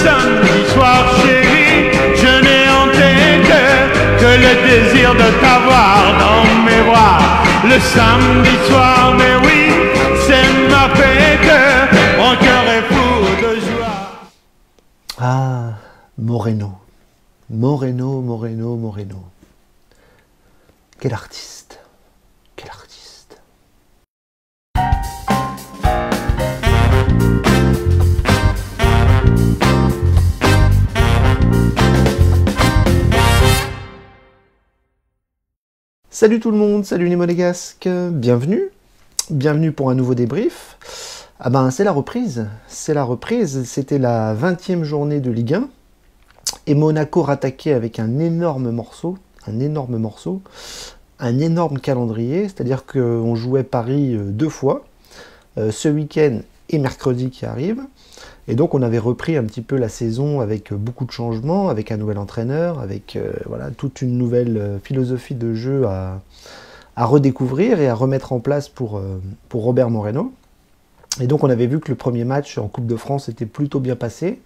samedi soir, chérie, je n'ai en tête que le désir de t'avoir dans mes bras. Le samedi soir, mais oui, c'est ma fête, mon cœur est fou de joie. Ah, Moreno. Moreno, Moreno, Moreno. Quel artiste. Quel artiste. Salut tout le monde, salut les monégasques, bienvenue. Bienvenue pour un nouveau débrief. Ah ben c'est la reprise, c'était la 20e journée de Ligue 1. Et Monaco rattaquait avec un énorme morceau, un énorme calendrier, c'est-à-dire qu'on jouait Paris 2 fois, ce week-end et mercredi qui arrive. Et donc on avait repris un petit peu la saison avec beaucoup de changements, avec un nouvel entraîneur, avec voilà, toute une nouvelle philosophie de jeu à redécouvrir et à remettre en place pour Robert Moreno. Et donc on avait vu que le premier match en Coupe de France était plutôt bien passé,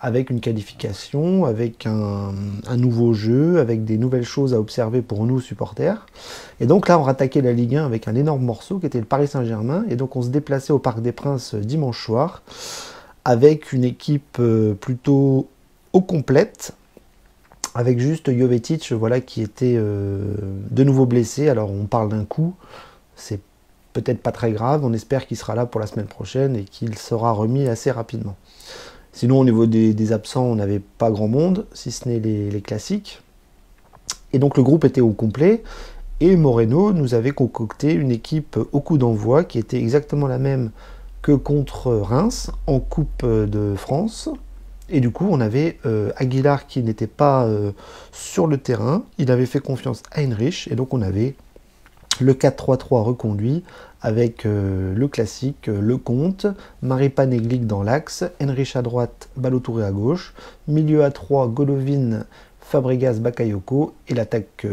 avec une qualification, avec un nouveau jeu, avec des nouvelles choses à observer pour nous supporters. Et donc là on rattaquait la Ligue 1 avec un énorme morceau qui était le Paris Saint-Germain, et donc on se déplaçait au Parc des Princes dimanche soir, avec une équipe plutôt au complète, avec juste Jovetic, voilà, qui était de nouveau blessé. Alors on parle d'un coup, c'est peut-être pas très grave, on espère qu'il sera là pour la semaine prochaine et qu'il sera remis assez rapidement. Sinon au niveau des absents, on n'avait pas grand monde, si ce n'est les classiques. Et donc le groupe était au complet, et Moreno nous avait concocté une équipe au coup d'envoi qui était exactement la même que contre Reims en Coupe de France. Et du coup on avait Aguilar qui n'était pas sur le terrain, il avait fait confiance à Henrich, et donc on avait le 4-3-3 reconduit avec le classique, le Comte, Maripa Neglic dans l'axe, Henrich à droite, Ballo-Touré à gauche, milieu à 3, Golovin, Fabregas, Bakayoko, et l'attaque,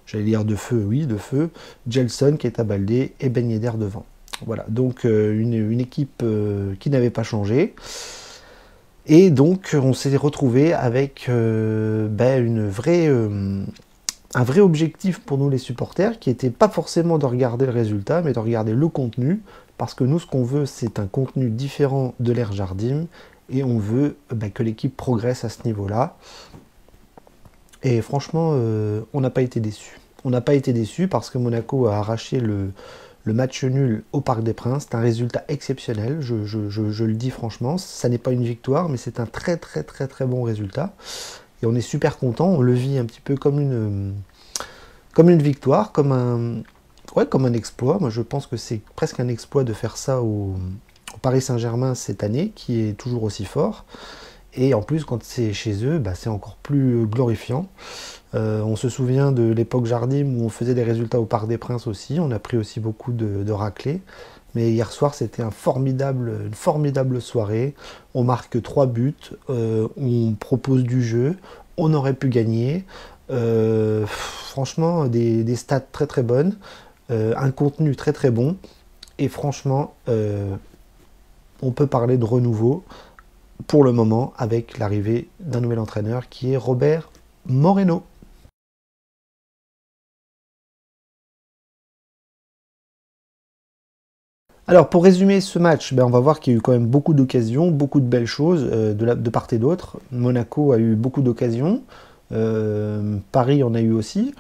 j'allais dire de feu, oui, de feu, Gelson, Keita Baldé et Ben Yedder devant. Voilà, donc une équipe qui n'avait pas changé. Et donc on s'est retrouvé avec un vrai objectif pour nous les supporters, qui n'était pas forcément de regarder le résultat, mais de regarder le contenu, parce que nous ce qu'on veut c'est un contenu différent de l'Air Jardim, et on veut que l'équipe progresse à ce niveau-là. Et franchement, on n'a pas été déçus. On n'a pas été déçus parce que Monaco a arraché le match nul au Parc des Princes. C'est un résultat exceptionnel, je le dis franchement. Ça n'est pas une victoire, mais c'est un très bon résultat. Et on est super content, on le vit un petit peu comme une victoire, comme un exploit. Moi je pense que c'est presque un exploit de faire ça au Paris Saint-Germain cette année, qui est toujours aussi fort. Et en plus quand c'est chez eux, c'est encore plus glorifiant. On se souvient de l'époque Jardim où on faisait des résultats au Parc des Princes aussi, on a pris aussi beaucoup de raclés. Mais hier soir, c'était une formidable soirée. On marque 3 buts, on propose du jeu, on aurait pu gagner. Franchement, des stats très bonnes, un contenu très bon. Et franchement, on peut parler de renouveau pour le moment avec l'arrivée d'un nouvel entraîneur qui est Robert Moreno. Alors pour résumer ce match, on va voir qu'il y a eu quand même beaucoup d'occasions, beaucoup de belles choses de part et d'autre. Monaco a eu beaucoup d'occasions, Paris en a eu aussi.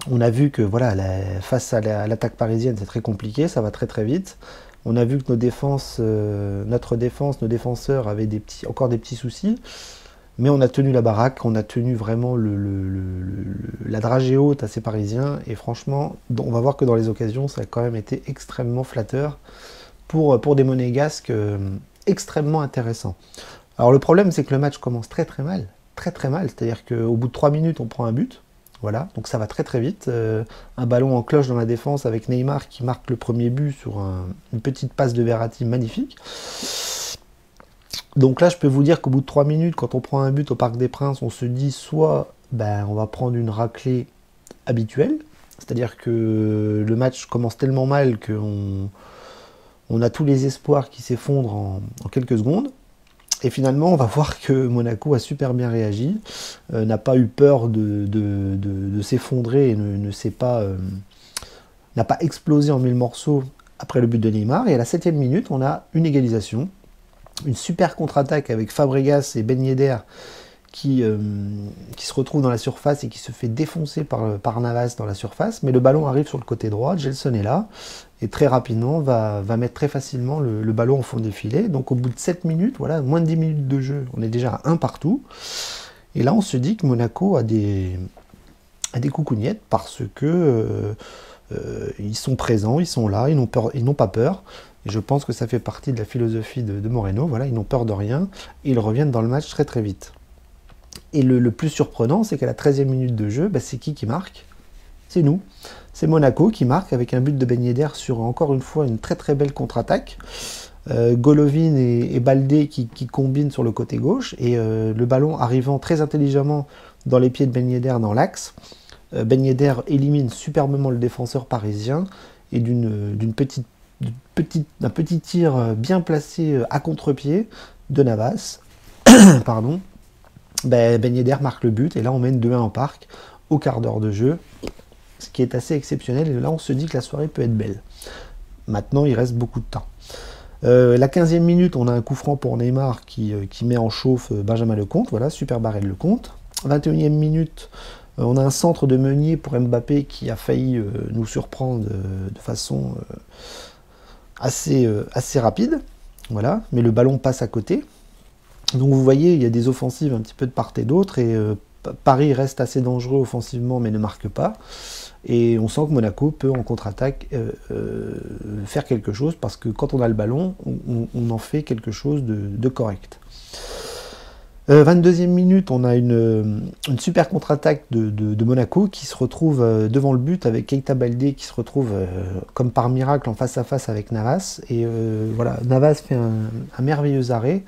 On a vu que voilà, face à l'attaque parisienne, c'est très compliqué, ça va très vite. On a vu que nos défenseurs avaient encore des petits soucis. Mais on a tenu la baraque, on a tenu vraiment la dragée haute à ces Parisiens. Et franchement, on va voir que dans les occasions, ça a quand même été extrêmement flatteur pour des Monégasques extrêmement intéressants. Alors le problème, c'est que le match commence très mal. C'est-à-dire qu'au bout de 3 minutes, on prend un but. Voilà, donc ça va très vite. Un ballon en cloche dans la défense avec Neymar qui marque le premier but sur une petite passe de Verratti magnifique. Donc là, je peux vous dire qu'au bout de 3 minutes, quand on prend un but au Parc des Princes, on se dit soit on va prendre une raclée habituelle, c'est-à-dire que le match commence tellement mal qu'on a tous les espoirs qui s'effondrent en quelques secondes, Et finalement, on va voir que Monaco a super bien réagi, n'a pas eu peur de s'effondrer et n'a pas explosé en mille morceaux après le but de Neymar. Et à la 7e minute, on a une égalisation, une super contre-attaque avec Fabregas et Ben Yedder qui se retrouve dans la surface et qui se fait défoncer par Navas dans la surface, mais le ballon arrive sur le côté droit, Gelson est là, et très rapidement va mettre très facilement le ballon au fond des filets. Donc au bout de 7 minutes, voilà, moins de 10 minutes de jeu, on est déjà à 1 partout. Et là on se dit que Monaco a des coucougnettes parce que ils sont présents, ils sont là, ils n'ont pas peur. Et je pense que ça fait partie de la philosophie de Moreno, voilà, ils n'ont peur de rien, et ils reviennent dans le match très très vite. Et le plus surprenant, c'est qu'à la 13e minute de jeu, c'est qui marque? C'est nous. C'est Monaco qui marque avec un but de Ben Yedder sur, encore une fois, une très très belle contre-attaque. Golovin et Baldé qui combinent sur le côté gauche, et le ballon arrivant très intelligemment dans les pieds de Ben Yedder dans l'axe. Ben Yedder élimine superbement le défenseur parisien, et d'un petit tir bien placé à contre-pied de Navas. Pardon. Ben Yedder marque le but, et là on mène 2-1 en parc, au quart d'heure de jeu, ce qui est assez exceptionnel, et là on se dit que la soirée peut être belle. Maintenant il reste beaucoup de temps. La 15e minute, on a un coup franc pour Neymar qui met en chauffe Benjamin Lecomte, voilà, super barré de Lecomte. 21e minute, on a un centre de Meunier pour Mbappé qui a failli nous surprendre de façon assez rapide, voilà, mais le ballon passe à côté. Donc vous voyez, il y a des offensives un petit peu de part et d'autre, et Paris reste assez dangereux offensivement mais ne marque pas. Et on sent que Monaco peut en contre-attaque faire quelque chose, parce que quand on a le ballon, on en fait quelque chose de correct. 22e minute, on a une super contre-attaque de Monaco qui se retrouve devant le but avec Keita Baldé qui se retrouve comme par miracle en face à face avec Navas. Et voilà, Navas fait un merveilleux arrêt.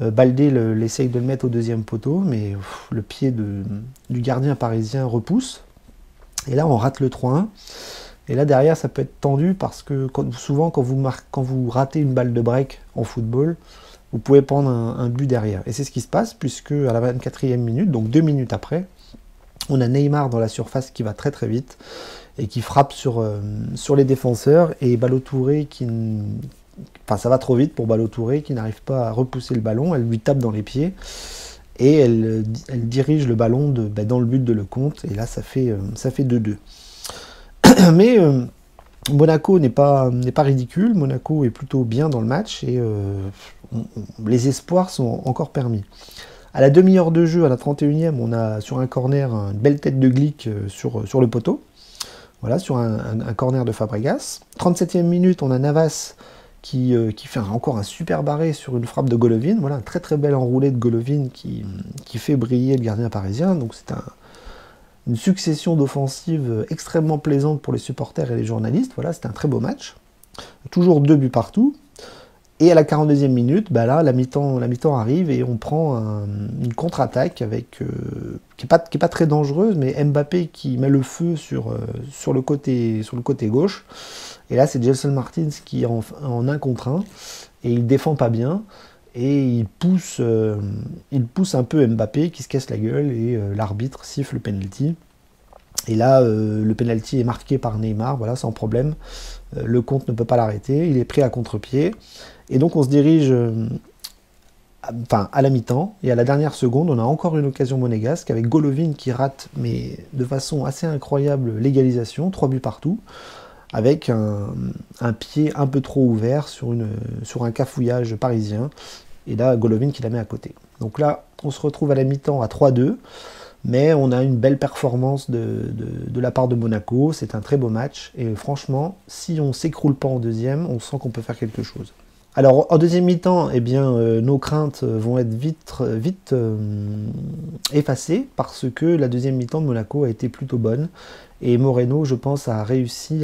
Baldé essaye de le mettre au deuxième poteau, mais le pied du gardien parisien repousse. Et là, on rate le 3-1. Et là, derrière, ça peut être tendu parce que souvent, quand vous ratez une balle de break en football, vous pouvez prendre un but derrière. Et c'est ce qui se passe, puisque à la 24e minute, donc 2 minutes après, on a Neymar dans la surface qui va très très vite et qui frappe sur les défenseurs, et Ballo-Touré Enfin, ça va trop vite pour Ballo-Touré qui n'arrive pas à repousser le ballon, elle lui tape dans les pieds et elle dirige le ballon dans le but de Lecomte, et là ça fait 2-2. Mais Monaco n'est pas ridicule, Monaco est plutôt bien dans le match, et les espoirs sont encore permis. À la demi-heure de jeu, à la 31e, on a sur un corner une belle tête de Glick sur le poteau, voilà, sur un corner de Fabregas. 37e minute, on a Navas qui fait encore un super barré sur une frappe de Golovin. Voilà, un très très bel enroulé de Golovin qui fait briller le gardien parisien. Donc c'est une succession d'offensives extrêmement plaisante pour les supporters et les journalistes. Voilà, c'était un très beau match. Toujours 2 buts partout. Et à la 42e minute, là, la mi-temps arrive et on prend une contre-attaque qui est pas très dangereuse, mais Mbappé qui met le feu sur le côté gauche. Et là, c'est Gelson Martins qui est en 1 contre 1, et il défend pas bien, et il pousse un peu Mbappé qui se casse la gueule, et l'arbitre siffle le penalty. Et là, le penalty est marqué par Neymar, voilà, sans problème. Lecomte ne peut pas l'arrêter, il est pris à contre-pied. Et donc on se dirige à la mi-temps, et à la dernière seconde, on a encore une occasion monégasque avec Golovin qui rate, mais de façon assez incroyable, l'égalisation, 3 buts partout, avec un pied un peu trop ouvert sur un cafouillage parisien, et là Golovin qui la met à côté. Donc là, on se retrouve à la mi-temps à 3-2, mais on a une belle performance de la part de Monaco, c'est un très beau match, et franchement, si on ne s'écroule pas en deuxième, on sent qu'on peut faire quelque chose. Alors en deuxième mi-temps, eh bien, nos craintes vont être vite effacées, parce que la deuxième mi-temps de Monaco a été plutôt bonne, et Moreno, je pense, a réussi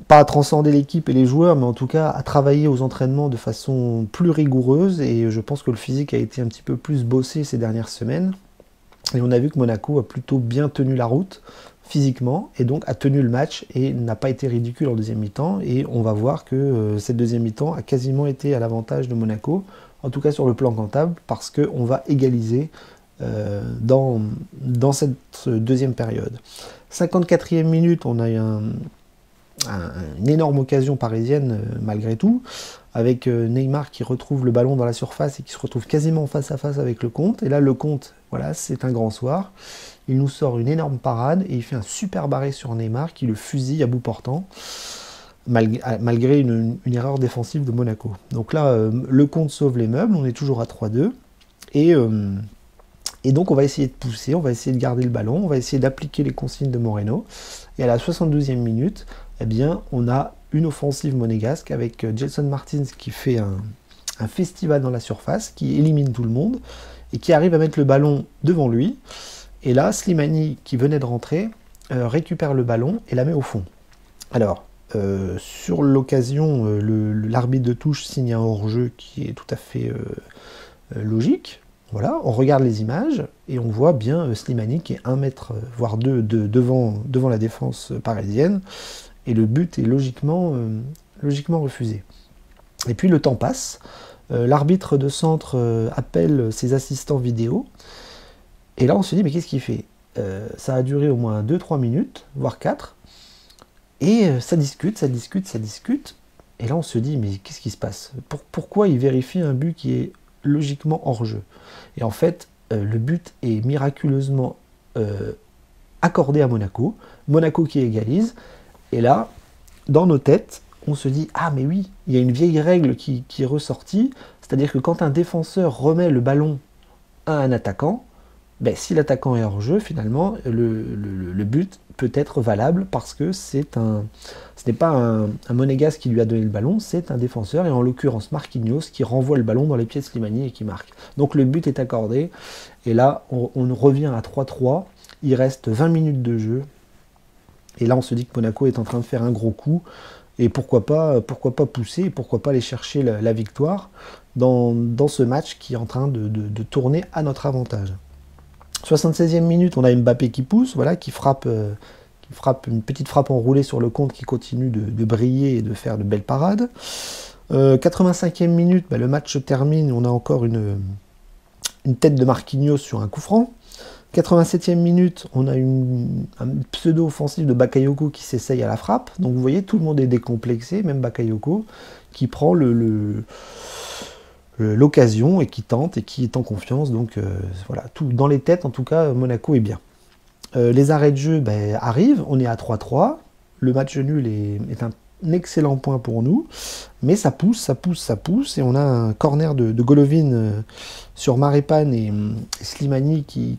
pas à transcender l'équipe et les joueurs, mais en tout cas à travailler aux entraînements de façon plus rigoureuse, et je pense que le physique a été un petit peu plus bossé ces dernières semaines, et on a vu que Monaco a plutôt bien tenu la route physiquement, et donc a tenu le match et n'a pas été ridicule en deuxième mi-temps. Et on va voir que cette deuxième mi-temps a quasiment été à l'avantage de Monaco, en tout cas sur le plan comptable, parce qu'on va égaliser dans cette deuxième période. 54e minute, on a eu une énorme occasion parisienne malgré tout, avec Neymar qui retrouve le ballon dans la surface et qui se retrouve quasiment face à face avec Lecomte. Et là, Lecomte, voilà, c'est un grand soir. Il nous sort une énorme parade et il fait un super arrêt sur Neymar qui le fusille à bout portant, malgré une erreur défensive de Monaco. Donc là, Lecomte sauve les meubles, on est toujours à 3-2. Et donc on va essayer de pousser, on va essayer de garder le ballon, on va essayer d'appliquer les consignes de Moreno. Et à la 72e minute, eh bien, on a une offensive monégasque avec Gelson Martins qui fait un festival dans la surface, qui élimine tout le monde et qui arrive à mettre le ballon devant lui. Et là, Slimani, qui venait de rentrer, récupère le ballon et la met au fond. Alors, sur l'occasion, l'arbitre de touche signe un hors-jeu qui est tout à fait logique. Voilà, on regarde les images et on voit bien Slimani qui est 1 mètre, voire 2 devant la défense parisienne. Et le but est logiquement refusé. Et puis le temps passe. L'arbitre de centre appelle ses assistants vidéo. Et là, on se dit, mais qu'est-ce qu'il fait? Ça a duré au moins 2-3 minutes, voire 4. Et ça discute. Et là, on se dit, mais qu'est-ce qui se passe? Pourquoi il vérifie un but qui est logiquement hors jeu? Et en fait, le but est miraculeusement accordé à Monaco. Monaco qui égalise. Et là, dans nos têtes, on se dit, ah mais oui, il y a une vieille règle qui est ressortie. C'est-à-dire que quand un défenseur remet le ballon à un attaquant, ben, si l'attaquant est hors jeu, finalement, le but peut être valable parce que ce n'est pas un monégasque qui lui a donné le ballon, c'est un défenseur, et en l'occurrence Marquinhos qui renvoie le ballon dans les pieds de Slimani et qui marque. Donc le but est accordé, et là on revient à 3-3, il reste 20 minutes de jeu, et là on se dit que Monaco est en train de faire un gros coup, et pourquoi pas pousser, pourquoi pas aller chercher la victoire dans ce match qui est en train de tourner à notre avantage. 76e minute, on a Mbappé qui pousse, voilà, qui frappe une petite frappe enroulée sur Lecomte qui continue de briller et de faire de belles parades. 85e minute, le match se termine, on a encore une tête de Marquinhos sur un coup franc. 87e minute, on a un pseudo-offensive de Bakayoko qui s'essaye à la frappe. Donc vous voyez, tout le monde est décomplexé, même Bakayoko, qui prend l'occasion et qui tente et qui est en confiance. Donc voilà, tout dans les têtes, en tout cas, Monaco est bien. Les arrêts de jeu arrivent, on est à 3-3. Le match nul est un excellent point pour nous, mais ça pousse, et on a un corner de Golovin sur Maripane et Slimani qui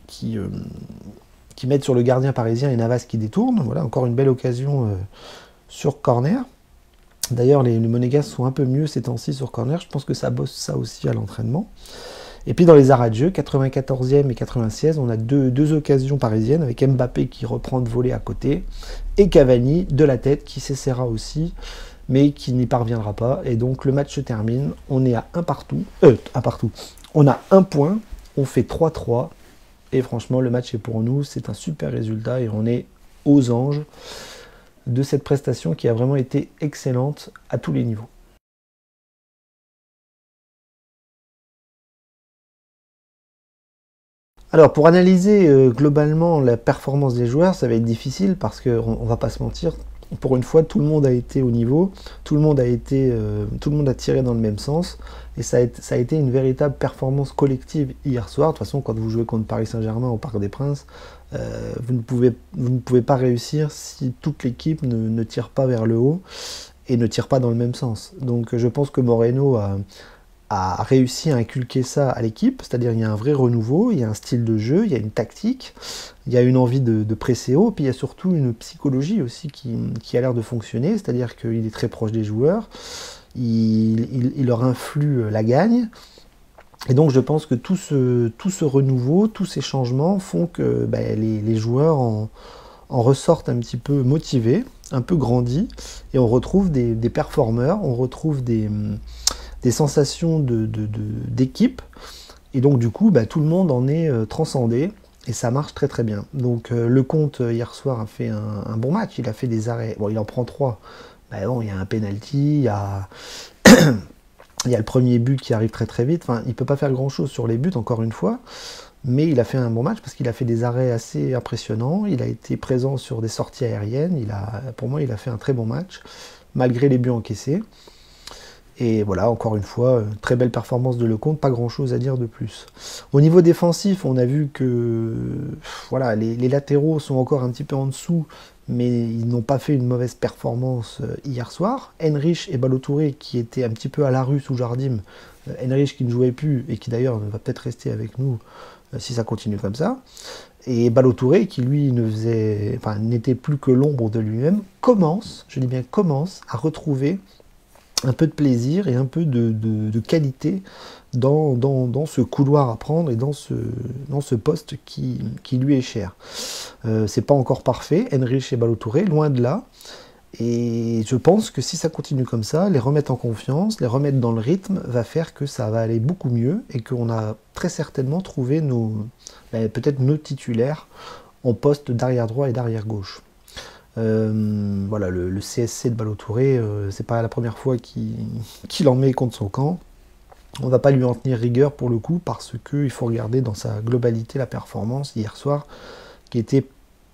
mettent sur le gardien parisien et Navas qui détourne. Voilà, encore une belle occasion sur corner. D'ailleurs, les Monégasques sont un peu mieux ces temps-ci sur corner. Je pense que ça bosse ça aussi à l'entraînement. Et puis dans les arrêts de jeu, 94e et 96, on a deux occasions parisiennes avec Mbappé qui reprend de voler à côté et Cavani de la tête qui s'essaiera aussi, mais qui n'y parviendra pas. Et donc le match se termine. On est à un partout. On a un point. On fait 3-3. Et franchement, le match est pour nous. C'est un super résultat et on est aux anges de cette prestation qui a vraiment été excellente à tous les niveaux. Alors pour analyser globalement la performance des joueurs, ça va être difficile parce qu'on ne va pas se mentir, pour une fois tout le monde a été au niveau, tout le monde a tiré dans le même sens, et ça a été une véritable performance collective hier soir. De toute façon, quand vous jouez contre Paris Saint-Germain au Parc des Princes, vous ne pouvez pas réussir si toute l'équipe ne tire pas vers le haut et ne tire pas dans le même sens. Donc je pense que Moreno a réussi à inculquer ça à l'équipe, c'est-à-dire il y a un vrai renouveau, il y a un style de jeu, il y a une tactique, il y a une envie de presser haut, puis il y a surtout une psychologie aussi qui a l'air de fonctionner, c'est-à-dire qu'il est très proche des joueurs, il leur influe la gagne, et donc je pense que tout ce renouveau, tous ces changements font que les joueurs en ressortent un petit peu motivés, un peu grandis, et on retrouve des performeurs, on retrouve des sensations d'équipe, et donc du coup tout le monde en est transcendé, et ça marche très très bien. Donc Lecomte hier soir a fait un bon match, il a fait des arrêts, bon il en prend 3, ben bon, il y a un penalty, il y a il y a le premier but qui arrive très très vite, enfin il peut pas faire grand chose sur les buts encore une fois, mais il a fait un bon match parce qu'il a fait des arrêts assez impressionnants, il a été présent sur des sorties aériennes, pour moi il a fait un très bon match, malgré les buts encaissés. Et voilà, encore une fois, très belle performance de Lecomte, pas grand chose à dire de plus. Au niveau défensif, on a vu que voilà, les latéraux sont encore un petit peu en dessous, mais ils n'ont pas fait une mauvaise performance hier soir. Henrich et Ballo-Touré qui étaient un petit peu à la rue sous Jardim, Henrich qui ne jouait plus et qui d'ailleurs va peut-être rester avec nous si ça continue comme ça. Et Ballo-Touré qui lui n'était plus que l'ombre de lui-même, commence, je dis bien commence, à retrouver un peu de plaisir et un peu de qualité dans ce couloir à prendre et dans ce poste qui lui est cher. C'est pas encore parfait, Henrich et Ballo-Touré, loin de là. Et je pense que si ça continue comme ça, les remettre en confiance, les remettre dans le rythme, va faire que ça va aller beaucoup mieux et qu'on a très certainement trouvé peut-être nos titulaires en poste d'arrière droit et d'arrière gauche. Voilà, le CSC de Ballo-Touré, c'est pas la première fois qu'il en met contre son camp. On va pas lui en tenir rigueur pour le coup, parce qu'il faut regarder dans sa globalité la performance hier soir, qui était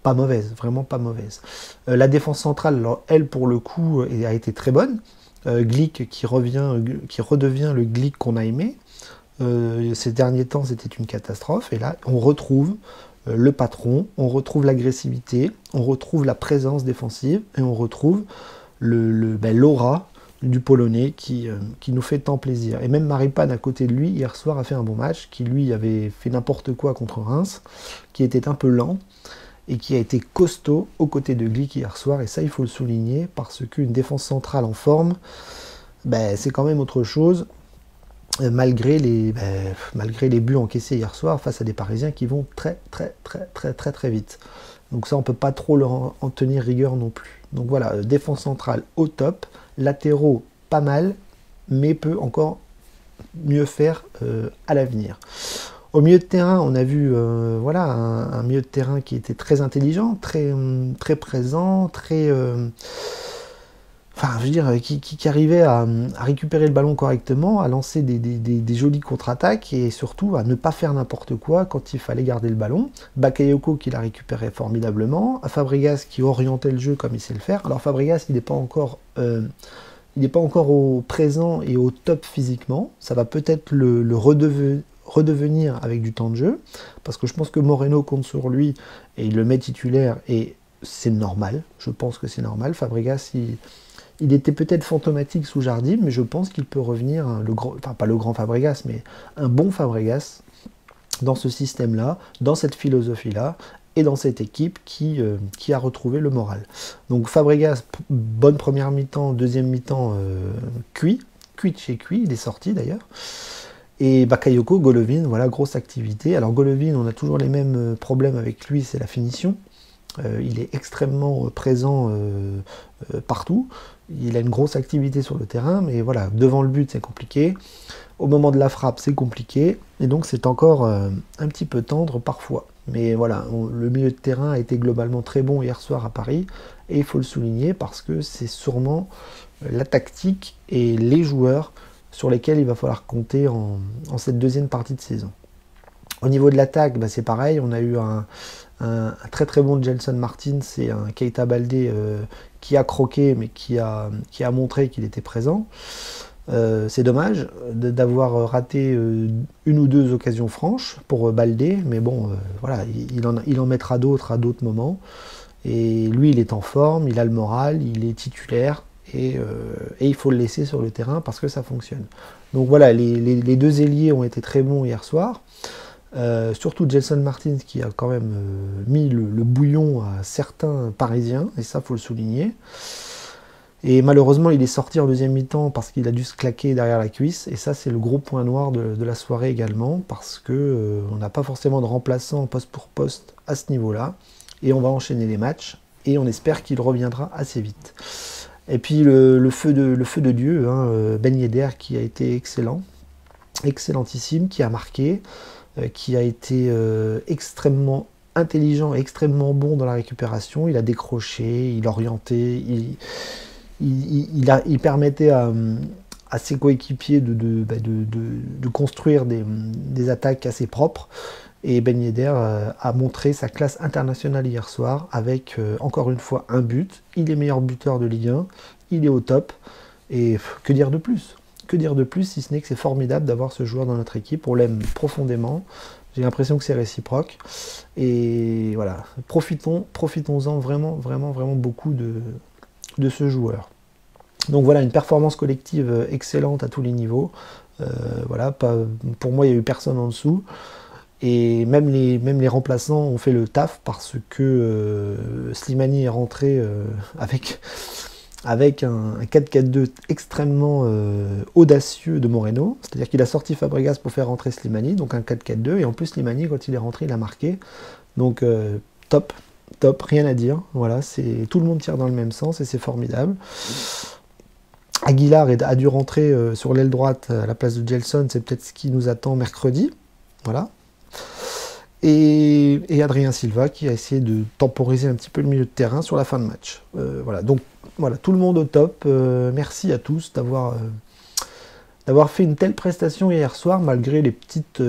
pas mauvaise, vraiment pas mauvaise. La défense centrale, alors, elle pour le coup, a été très bonne. Glick qui redevient le Glick qu'on a aimé. Ces derniers temps, c'était une catastrophe, et là, on retrouve le patron, on retrouve l'agressivité, on retrouve la présence défensive et on retrouve l'aura du Polonais qui nous fait tant plaisir. Et même Maripane à côté de lui hier soir a fait un bon match, qui lui avait fait n'importe quoi contre Reims, qui était un peu lent et qui a été costaud aux côtés de Glick hier soir, et ça il faut le souligner parce qu'une défense centrale en forme, c'est quand même autre chose. Malgré les buts encaissés hier soir face à des Parisiens qui vont très vite. Donc ça, on ne peut pas trop leur en tenir rigueur non plus. Donc voilà, défense centrale au top, latéraux pas mal, mais peut encore mieux faire à l'avenir. Au milieu de terrain, on a vu un milieu de terrain qui était très intelligent, très présent, qui arrivait à récupérer le ballon correctement, à lancer des jolies contre-attaques et surtout à ne pas faire n'importe quoi quand il fallait garder le ballon. Bakayoko qui la récupérait formidablement, Fabregas qui orientait le jeu comme il sait le faire. Alors Fabregas, il n'est pas encore au présent et au top physiquement, ça va peut-être le redevenir avec du temps de jeu, parce que je pense que Moreno compte sur lui et il le met titulaire et c'est normal, je pense que c'est normal. Fabregas, il était peut-être fantomatique sous Jardim, mais je pense qu'il peut revenir, pas le grand Fabregas, mais un bon Fabregas dans ce système-là, dans cette philosophie-là, et dans cette équipe qui a retrouvé le moral. Donc Fabregas, bonne première mi-temps, deuxième mi-temps, cuit de chez cuit, il est sorti d'ailleurs. Et Bakayoko, Golovin, voilà, grosse activité. Alors Golovin, on a toujours les mêmes problèmes avec lui, c'est la finition. Il est extrêmement présent partout. Il a une grosse activité sur le terrain, mais voilà, devant le but, c'est compliqué. Au moment de la frappe, c'est compliqué. Et donc, c'est encore un petit peu tendre parfois. Mais voilà, le milieu de terrain a été globalement très bon hier soir à Paris. Et il faut le souligner parce que c'est sûrement la tactique et les joueurs sur lesquels il va falloir compter en cette deuxième partie de saison. Au niveau de l'attaque, c'est pareil. On a eu un très bon Gelson Martins et un Keita Baldé qui a croqué, mais qui a montré qu'il était présent. C'est dommage d'avoir raté une ou deux occasions franches pour Baldé, mais bon, voilà, il en mettra d'autres à d'autres moments. Et lui, il est en forme, il a le moral, il est titulaire, et il faut le laisser sur le terrain parce que ça fonctionne. Donc voilà, les deux ailiers ont été très bons hier soir. Surtout Gelson Martins qui a quand même mis le bouillon à certains Parisiens, et ça faut le souligner. Et malheureusement il est sorti en deuxième mi-temps parce qu'il a dû se claquer derrière la cuisse, et ça c'est le gros point noir de la soirée également, parce que on n'a pas forcément de remplaçant poste pour poste à ce niveau-là, et on va enchaîner les matchs, et on espère qu'il reviendra assez vite. Et puis le feu de Dieu, Ben Yedder qui a été excellentissime, qui a marqué. qui a été extrêmement intelligent et extrêmement bon dans la récupération. Il a décroché, il orientait, il permettait à ses coéquipiers de construire des attaques assez propres. Et Ben Yedder a montré sa classe internationale hier soir avec, encore une fois, un but. Il est meilleur buteur de Ligue 1, il est au top. Et que dire de plus? Que dire de plus si ce n'est que c'est formidable d'avoir ce joueur dans notre équipe. On l'aime profondément. J'ai l'impression que c'est réciproque. Et voilà, profitons-en vraiment, vraiment, vraiment beaucoup de ce joueur. Donc voilà, une performance collective excellente à tous les niveaux. Voilà, pour moi, il n'y a eu personne en dessous. Et même les remplaçants ont fait le taf parce que Slimani est rentré avec un 4-4-2 extrêmement audacieux de Moreno. C'est-à-dire qu'il a sorti Fabregas pour faire rentrer Slimani, donc un 4-4-2. Et en plus, Slimani, quand il est rentré, il a marqué. Donc top, rien à dire. Voilà, tout le monde tire dans le même sens et c'est formidable. Aguilar a dû rentrer sur l'aile droite à la place de Gelson. C'est peut-être ce qui nous attend mercredi. Voilà. Et Adrien Silva qui a essayé de temporiser un petit peu le milieu de terrain sur la fin de match. Voilà, donc voilà, tout le monde au top. Merci à tous d'avoir fait une telle prestation hier soir, malgré les petites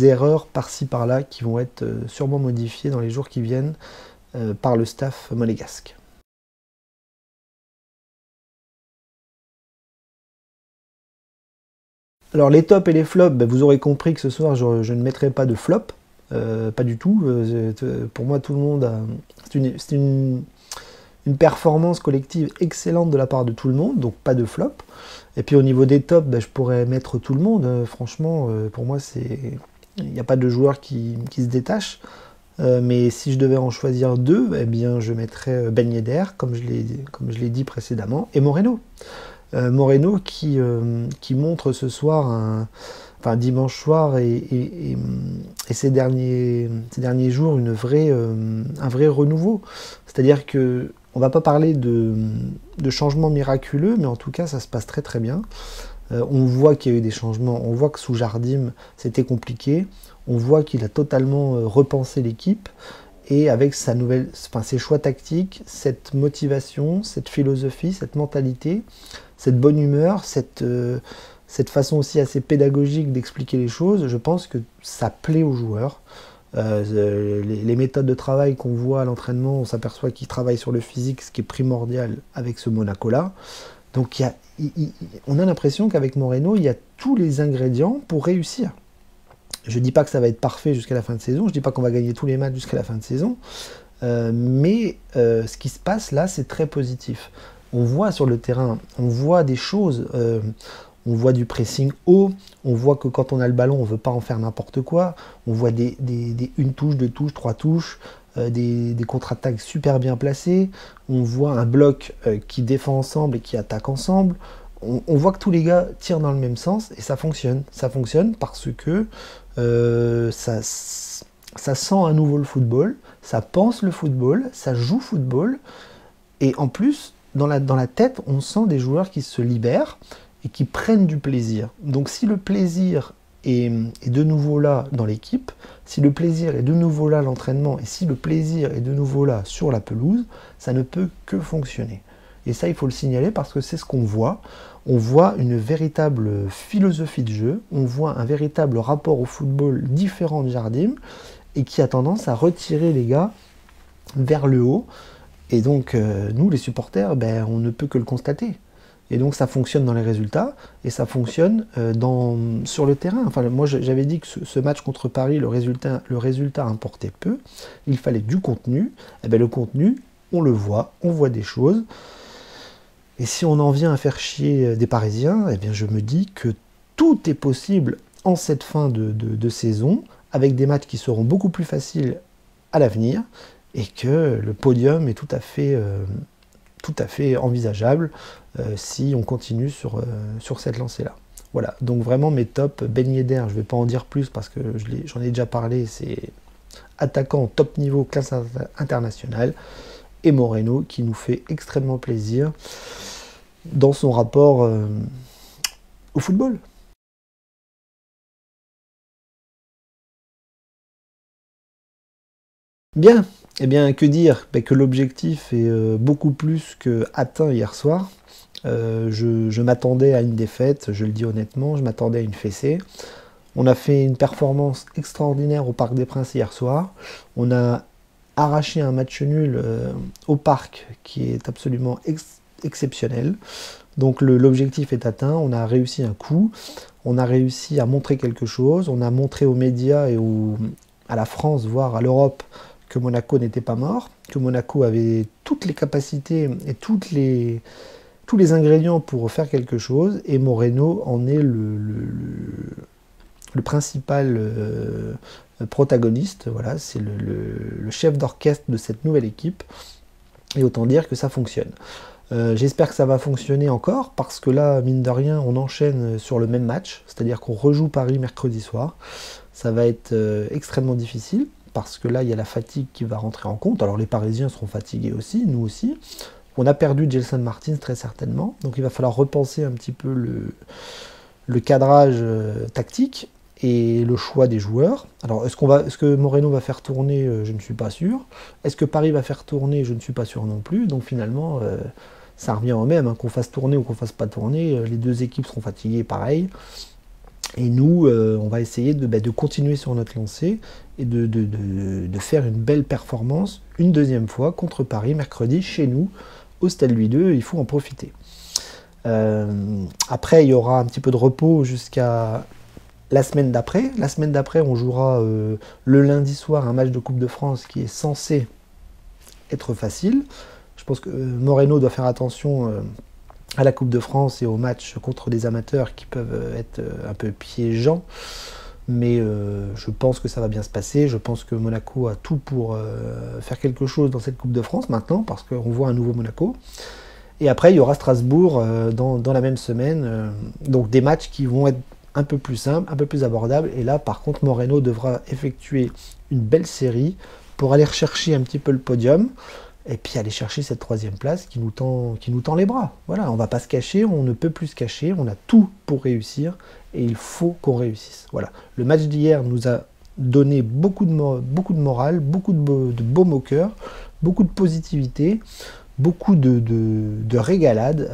erreurs par-ci par-là qui vont être sûrement modifiées dans les jours qui viennent par le staff monégasque. Alors les tops et les flops, vous aurez compris que ce soir je ne mettrai pas de flop. Pas du tout. Pour moi, tout le monde a... C'est une performance collective excellente de la part de tout le monde, donc pas de flop. Et puis au niveau des tops, je pourrais mettre tout le monde. Franchement, pour moi, il n'y a pas de joueur qui se détache. Mais si je devais en choisir deux, eh bien, je mettrais Ben Yedder, comme je l'ai dit précédemment, et Moreno. Moreno qui montre ce soir dimanche soir et ces derniers jours un vrai renouveau. C'est-à-dire que on va pas parler de changements miraculeux, mais en tout cas ça se passe très très bien. On voit qu'il y a eu des changements, on voit que sous Jardim c'était compliqué, on voit qu'il a totalement repensé l'équipe et avec ses choix tactiques, cette motivation, cette philosophie, cette mentalité, cette bonne humeur, cette façon aussi assez pédagogique d'expliquer les choses, je pense que ça plaît aux joueurs. Les méthodes de travail qu'on voit à l'entraînement, on s'aperçoit qu'ils travaillent sur le physique, ce qui est primordial avec ce Monaco-là. Donc on a l'impression qu'avec Moreno, il y a tous les ingrédients pour réussir. Je ne dis pas que ça va être parfait jusqu'à la fin de saison, je ne dis pas qu'on va gagner tous les matchs jusqu'à la fin de saison, mais ce qui se passe là, c'est très positif. On voit sur le terrain, on voit des choses, on voit du pressing haut, on voit que quand on a le ballon, on ne veut pas en faire n'importe quoi, on voit une touche, deux touches, trois touches, des contre-attaques super bien placées, on voit un bloc qui défend ensemble et qui attaque ensemble, on voit que tous les gars tirent dans le même sens et ça fonctionne. Ça fonctionne parce que ça sent à nouveau le football, ça pense le football, ça joue football et en plus, dans la tête, on sent des joueurs qui se libèrent et qui prennent du plaisir. Donc si le plaisir est de nouveau là dans l'équipe, si le plaisir est de nouveau là à l'entraînement, et si le plaisir est de nouveau là sur la pelouse, ça ne peut que fonctionner. Et ça, il faut le signaler parce que c'est ce qu'on voit. On voit une véritable philosophie de jeu, on voit un véritable rapport au football différent de Jardim, et qui a tendance à retirer les gars vers le haut. Et donc, nous, les supporters, on ne peut que le constater. Et donc ça fonctionne dans les résultats, et ça fonctionne sur le terrain. Enfin, moi j'avais dit que ce match contre Paris, le résultat importait peu, il fallait du contenu. Et le contenu, on le voit, on voit des choses. Et si on en vient à faire chier des Parisiens, je me dis que tout est possible en cette fin de saison, avec des matchs qui seront beaucoup plus faciles à l'avenir, et que le podium est tout à fait envisageable si on continue sur cette lancée-là. Voilà, donc vraiment mes tops, Ben Yedder, je ne vais pas en dire plus parce que j'en ai déjà parlé, c'est attaquant top niveau, classe internationale, et Moreno qui nous fait extrêmement plaisir dans son rapport au football. Bien, eh bien, que dire? Ben, que l'objectif est beaucoup plus que atteint hier soir. Je m'attendais à une défaite, je le dis honnêtement, je m'attendais à une fessée. On a fait une performance extraordinaire au Parc des Princes hier soir. On a arraché un match nul au Parc qui est absolument exceptionnel. Donc l'objectif est atteint, on a réussi un coup, on a réussi à montrer quelque chose, on a montré aux médias et à la France, voire à l'Europe, que Monaco n'était pas mort, que Monaco avait toutes les capacités et tous les ingrédients pour faire quelque chose, et Moreno en est le principal protagoniste. Voilà, c'est le chef d'orchestre de cette nouvelle équipe, et autant dire que ça fonctionne. J'espère que ça va fonctionner encore, parce que là, mine de rien, on enchaîne sur le même match, c'est-à-dire qu'on rejoue Paris mercredi soir. Ça va être extrêmement difficile, parce que là, il y a la fatigue qui va rentrer en compte. Alors les Parisiens seront fatigués aussi, nous aussi. On a perdu Gelson Martins très certainement, donc il va falloir repenser un petit peu le cadrage tactique et le choix des joueurs. Alors est-ce que Moreno va faire tourner? Je ne suis pas sûr. Est-ce que Paris va faire tourner? Je ne suis pas sûr non plus. Donc finalement, ça revient au même, hein, qu'on fasse tourner ou qu'on fasse pas tourner, les deux équipes seront fatiguées pareil. Et nous, on va essayer de continuer sur notre lancée et de faire une belle performance une deuxième fois contre Paris mercredi chez nous au Stade Louis II. Il faut en profiter. Après, il y aura un petit peu de repos jusqu'à la semaine d'après. La semaine d'après, on jouera le lundi soir un match de Coupe de France qui est censé être facile. Je pense que Moreno doit faire attention à la Coupe de France et aux matchs contre des amateurs qui peuvent être un peu piégeants. Mais je pense que ça va bien se passer. Je pense que Monaco a tout pour faire quelque chose dans cette Coupe de France maintenant, parce qu'on voit un nouveau Monaco. Et après, il y aura Strasbourg dans la même semaine. Donc des matchs qui vont être un peu plus simples, un peu plus abordables. Et là, par contre, Moreno devra effectuer une belle série pour aller rechercher un petit peu le podium. Et puis aller chercher cette troisième place qui nous tend les bras. Voilà, on ne va pas se cacher, on ne peut plus se cacher, on a tout pour réussir et il faut qu'on réussisse. Voilà. Le match d'hier nous a donné beaucoup de morale, beaucoup de baume au cœur, beaucoup de positivité, beaucoup de régalade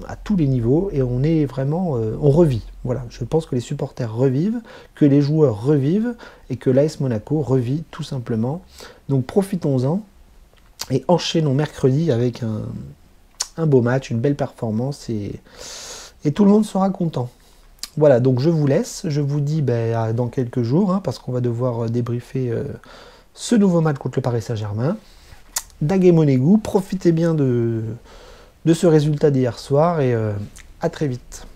à tous les niveaux, et on est vraiment, on revit. Voilà, je pense que les supporters revivent, que les joueurs revivent et que l'AS Monaco revit tout simplement. Donc profitons-en. Et enchaînons mercredi avec un beau match, une belle performance, et tout le monde sera content. Voilà, donc je vous laisse, je vous dis dans quelques jours, hein, parce qu'on va devoir débriefer ce nouveau match contre le Paris Saint-Germain. Daguet-Monégout, profitez bien de ce résultat d'hier soir, et à très vite.